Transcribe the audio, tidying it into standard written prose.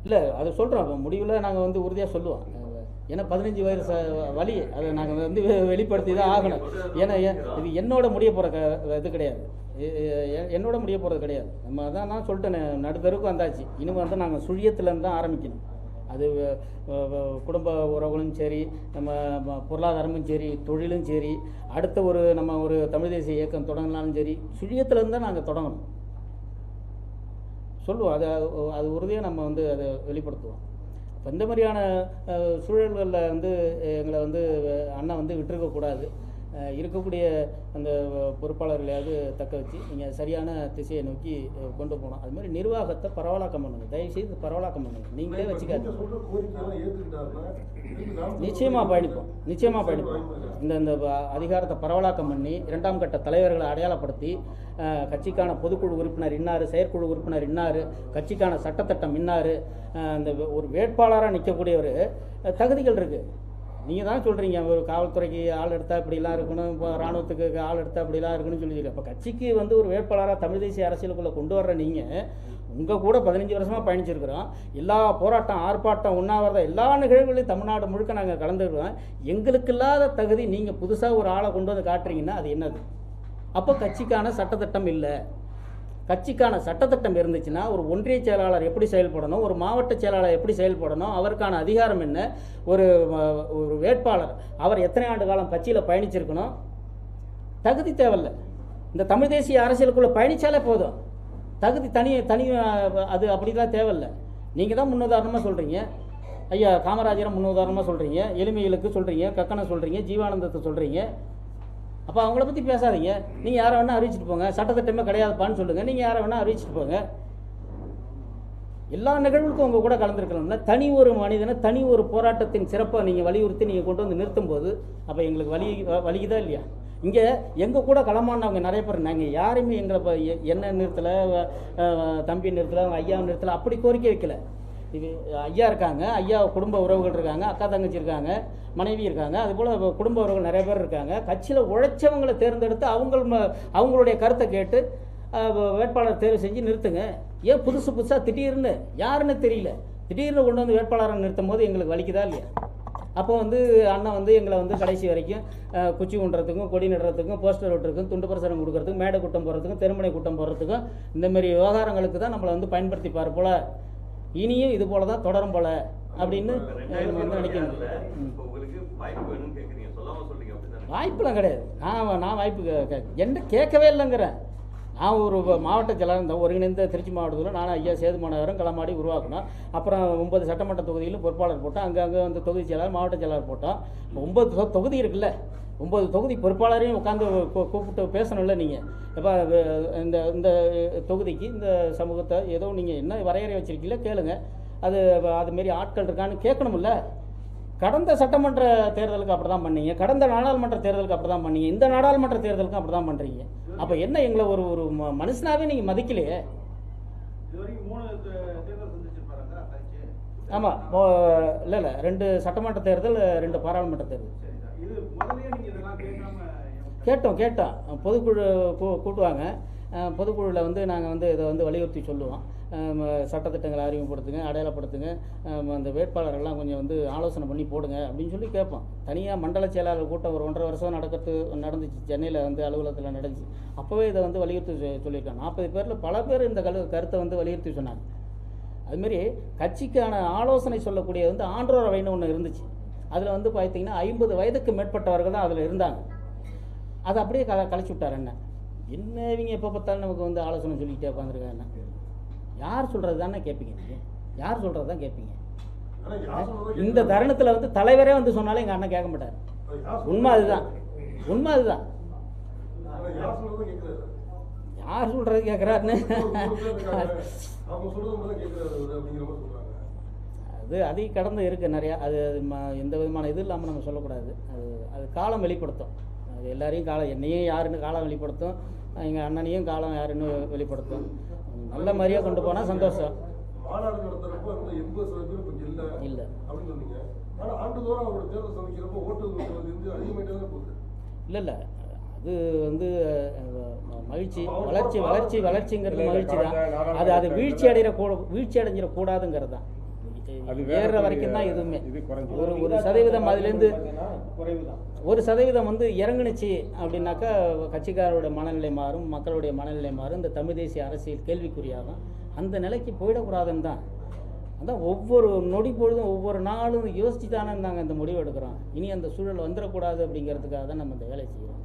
இல்லை அதை சொல்கிறோம். முடிவில் நாங்கள் வந்து உறுதியாக சொல்லுவோம். ஏன்னா 15 வயசு வழி அதை நாங்கள் வந்து வெளிப்படுத்தி தான் ஆகணும். ஏன்னா இது என்னோட முடிய போகிற இது கிடையாது, என்னோட முடிய போகிறது கிடையாது. நம்ம அதான் நான் சொல்லிட்டேன், நடுத்தருக்கு வந்தாச்சு. இனிமேல் வந்து நாங்கள் சுழியத்துலேருந்து தான் ஆரம்பிக்கணும். அது குடும்ப உறவுகளும் சரி, நம்ம பொருளாதாரமும் சரி, தொழிலும் சரி, அடுத்த நம்ம ஒரு தமிழ் தேசிய இயக்கம் தொடங்கினாலும் சரி, சுழியத்துலேருந்து தான் நாங்கள் தொடங்கணும் சொல்லுவோம். அது உறுதியாக நம்ம வந்து அதை வெளிப்படுத்துவோம். இப்போ இந்த மாதிரியான சூழல்களில் வந்து எங்களை வந்து அண்ணன் வந்து விட்டுருக்கக்கூடாது. இருக்கக்கூடிய அந்த பொறுப்பாளர்களையாவது தக்க வச்சு நீங்கள் சரியான திசையை நோக்கி கொண்டு போகணும். அது மாதிரி நிர்வாகத்தை பரவலாக்கம் பண்ணுங்கள், தயவுசெய்து பரவலாக்கம் பண்ணுங்கள். நீங்களே வச்சுக்காது. நிச்சயமாக பயணிப்போம். இந்த அதிகாரத்தை பரவலாக்கம் பண்ணி 2ஆம் கட்ட தலைவர்களை அடையாளப்படுத்தி கட்சிக்கான பொதுக்குழு உறுப்பினர் இன்னார், செயற்குழு உறுப்பினர் இன்னார், கட்சிக்கான சட்டத்திட்டம் இன்னார், அந்த ஒரு வேட்பாளராக நிற்கக்கூடியவர் தகுதிகள் இருக்குது. நீங்கள் தான் சொல்கிறீங்க ஒரு காவல்துறைக்கு ஆள் எடுத்தால் இப்படிலாம் இருக்கணும், இப்போ இராணுவத்துக்கு ஆள் எடுத்தால் இப்படிலாம் இருக்கணும்னு சொல்லி. அப்போ கட்சிக்கு வந்து ஒரு வேட்பாளராக தமிழ் தேசிய அரசியலுக்குள்ளே கொண்டு வர்ற நீங்கள் உங்கள் கூட 15 வருஷமாக பயணிச்சிருக்கிறோம். எல்லா போராட்டம், ஆர்ப்பாட்டம், உண்ணாவிரதம் எல்லா நிகழ்வுகளையும் தமிழ்நாடு முழுக்க நாங்கள் கலந்துருக்கிறோம். எங்களுக்கு இல்லாத தகுதி நீங்கள் புதுசாக ஒரு ஆளை கொண்டு வந்து காட்டுறீங்கன்னா அது என்னது? அப்போ கட்சிக்கான சட்டத்திட்டம் இல்லை. கட்சிக்கான சட்டத்திட்டம் இருந்துச்சுன்னா ஒரு ஒன்றிய செயலாளர் எப்படி செயல்படணும், ஒரு மாவட்ட செயலாளர் எப்படி செயல்படணும், அவருக்கான அதிகாரம் என்ன, ஒரு வேட்பாளர் அவர் எத்தனை ஆண்டு காலம் கட்சியில் பயணிச்சிருக்கணும், தகுதி தேவையில்லை. இந்த தமிழ் தேசிய அரசியலுக்குள்ளே பயணித்தாலே போதும். தகுதி தனி அது அப்படிலாம் தேவையில்லை. நீங்கள் தான் முன்னுதாரணமாக சொல்கிறீங்க. ஐயா காமராஜரை முன்னுதாரணமாக சொல்கிறீங்க, எளிமைகளுக்கு சொல்கிறீங்க, கக்கனை சொல்கிறீங்க, ஜீவானந்தத்தை சொல்கிறீங்க. அப்போ அவங்கள பற்றி பேசாதீங்க. நீங்கள் யாரை வேணால் அறிவிச்சிட்டு போங்க. சட்டத்திட்டமே கிடையாதுப்பான்னு சொல்லுங்கள். நீங்கள் யாரை வேணால் அறிவிச்சிட்டு போங்க. எல்லா நிகழ்வுக்கும் உங்கள் கூட கலந்துருக்கலாம்னா தனி ஒரு மனிதனை, தனி ஒரு போராட்டத்தின் சிறப்பை நீங்கள் வலியுறுத்தி நீங்கள் கொண்டு வந்து நிறுத்தும் போது அப்போ எங்களுக்கு வலிக்குதா இல்லையா? இங்கே எங்கள் கூட களமானவங்க நிறைய பேர். நாங்கள் யாருமே எங்களை என்ன நிறுத்தலை, தம்பி நிறுத்தலை, அவங்க ஐயா நிறுத்தலை, அப்படி கோரிக்கை வைக்கல. இது ஐயா இருக்காங்க, ஐயா குடும்ப உறவுகள் இருக்காங்க, அக்கா தங்கச்சி இருக்காங்க, மனைவி இருக்காங்க, அதுபோல் குடும்ப உறவுகள் நிறைய பேர் இருக்காங்க. கட்சியில் உழைச்சவங்களை தேர்ந்தெடுத்து அவங்களுடைய கருத்தை கேட்டு வேட்பாளர் தேர்வு செஞ்சு நிறுத்துங்க. ஏன் புதுசாக திடீர்னு யாருன்னு தெரியல திடீர்னு கொண்டு வந்து வேட்பாளரை நிறுத்தும் போது எங்களுக்கு வலிக்குதா இல்லையா? அப்போ வந்து அண்ணன் வந்து எங்களை வந்து கடைசி வரைக்கும் குச்சி ஊன்றதுக்கும், கொடி நடுறதுக்கும், போஸ்டர் ஒட்டுறதுக்கும், துண்டு பிரசாரம் கொடுக்கறதுக்கும், மேடை கூட்டம் போடுறதுக்கும், தெருமுனை கூட்டம் போடுறதுக்கும், இந்தமாரி விவகாரங்களுக்கு தான் நம்மளை வந்து பயன்படுத்திப்பார் போல். இனியும் இது போல தான் தொடரும் போல அப்படின்னு நம்ம வந்து நினைக்கணும். வாய்ப்புலாம் கிடையாது. நான் வாய்ப்பு என்ன கேட்கவே இல்லைங்கிறேன். நான் ஒரு மாவட்ட செயலாளர் இருந்தேன். ஒருங்கிணைந்த திருச்சி மாவட்டத்தில் நான் ஐயா சேதுமாநகரம் களமாடி உருவாக்கணும். அப்புறம் 9 சட்டமன்ற தொகுதியிலும் பொறுப்பாளர் போட்டோம். அங்கங்கே வந்து தொகுதி செயலாளர், மாவட்ட செயலாளர் போட்டோம். 9 தொகுதி இருக்குல்ல, 9 தொகுதி பொறுப்பாளரையும் உட்காந்து கூப்பிட்டு பேசணும்ல. நீங்கள் இப்போ இந்த தொகுதிக்கு இந்த சமூகத்தை ஏதோ நீங்கள் என்ன வரையறை வச்சுருக்கீங்களோ கேளுங்க. அதுமாரி ஆட்கள் இருக்கான்னு கேட்கணும்ல. கடந்த சட்டமன்ற தேர்தலுக்கு அப்படி தான் பண்ணீங்க, கடந்த நாடாளுமன்ற தேர்தலுக்கு அப்படி தான் பண்ணீங்க, இந்த நாடாளுமன்ற தேர்தலுக்கும் அப்படி தான் பண்ணுறீங்க. அப்போ என்ன எங்களை ஒரு மனுஷனாகவே நீங்கள் மதிக்கலையே? ஆமாம், இல்லை 2 சட்டமன்ற தேர்தல், 2 பாராளுமன்ற தேர்தல் கேட்டோம். பொதுக்குழு கூட்டுவாங்க. பொதுக்குழுவில் வந்து நாங்கள் வந்து இதை வந்து வலியுறுத்தி சொல்லுவோம். சட்டத்திட்டங்களை அறிமுகப்படுத்துங்க, அடையாளப்படுத்துங்க, அந்த வேட்பாளர்கள்லாம் கொஞ்சம் வந்து ஆலோசனை பண்ணி போடுங்க அப்படின்னு சொல்லி கேட்போம். தனியாக மண்டல செயலாளர் கூட்டம் ஒரு 1.5 வருஷம் நடந்துச்சு. சென்னையில் வந்து அலுவலகத்தில் நடந்துச்சு. அப்போவே இதை வந்து வலியுறுத்தி சொல்லியிருக்காங்க. 40 பேரில் பல பேர் இந்த கருத்தை வந்து வலியுறுத்தி சொன்னாங்க. அதுமாரி கட்சிக்கான ஆலோசனை சொல்லக்கூடிய வந்து ஆன்றோர் அவைன்னு ஒன்று இருந்துச்சு. அதில் வந்து பார்த்தீங்கன்னா 50 வயதுக்கு மேற்பட்டவர்கள் தான் அதில் இருந்தாங்க. அதை அப்படியே கழிச்சு விட்டார். என்ன இவங்க எப்போ பார்த்தாலும் நமக்கு வந்து ஆலோசனை சொல்லிக்கிட்டே உட்காந்துருக்காங்க. யார் சொல்கிறது தானே கேட்பீங்க? நீங்கள் யார் சொல்கிறது தான் கேட்பீங்க? இந்த தருணத்தில் வந்து தலைவரே வந்து சொன்னாலும் எங்கள் அண்ணன் கேட்க மாட்டார். உண்மை அதுதான். யார் சொல்கிறது கேட்குறாருன்னு அது அதிக கடந்து இருக்குது நிறையா. அது எந்த விதமான இது இல்லாமல் நம்ம சொல்லக்கூடாது. அது காலம் வெளிப்படுத்தும். அது எல்லாரையும் என்னையும் யாருன்னு காலம் வெளிப்படுத்தும், எங்கள் அண்ணனையும் காலம் யாருன்னு வெளிப்படுத்தும். நல்ல மாதிரியாக கொண்டு போனால் சந்தோஷம். இல்லை அது வந்து மகிழ்ச்சி, வளர்ச்சிங்கிறது மகிழ்ச்சி தான். அது வீழ்ச்சி அடைஞ்சிடக்கூடாதுங்கிறது தான். ஏறுற வரைக்கும் தான் எதுவுமே. ஒரு சதவீதம் அதுலேருந்து 1% வந்து இறங்குனுச்சு அப்படின்னாக்கா கட்சிக்காரோட மனநிலை மாறும், மக்களுடைய மனநிலை மாறும், இந்த தமிழ் தேசிய அரசியல் கேள்விக்குறியாகும். அந்த நிலைக்கு போயிடக்கூடாதுன்னு தான். அதான் ஒவ்வொரு நொடி பொழுதும் ஒவ்வொரு நாளும் யோசிச்சு தானே நாங்கள் இந்த முடிவு எடுக்கிறோம். இனி அந்த சூழல் வந்துடக்கூடாது அப்படிங்கிறதுக்காக தான் நம்ம இந்த வேலை செய்கிறோம்.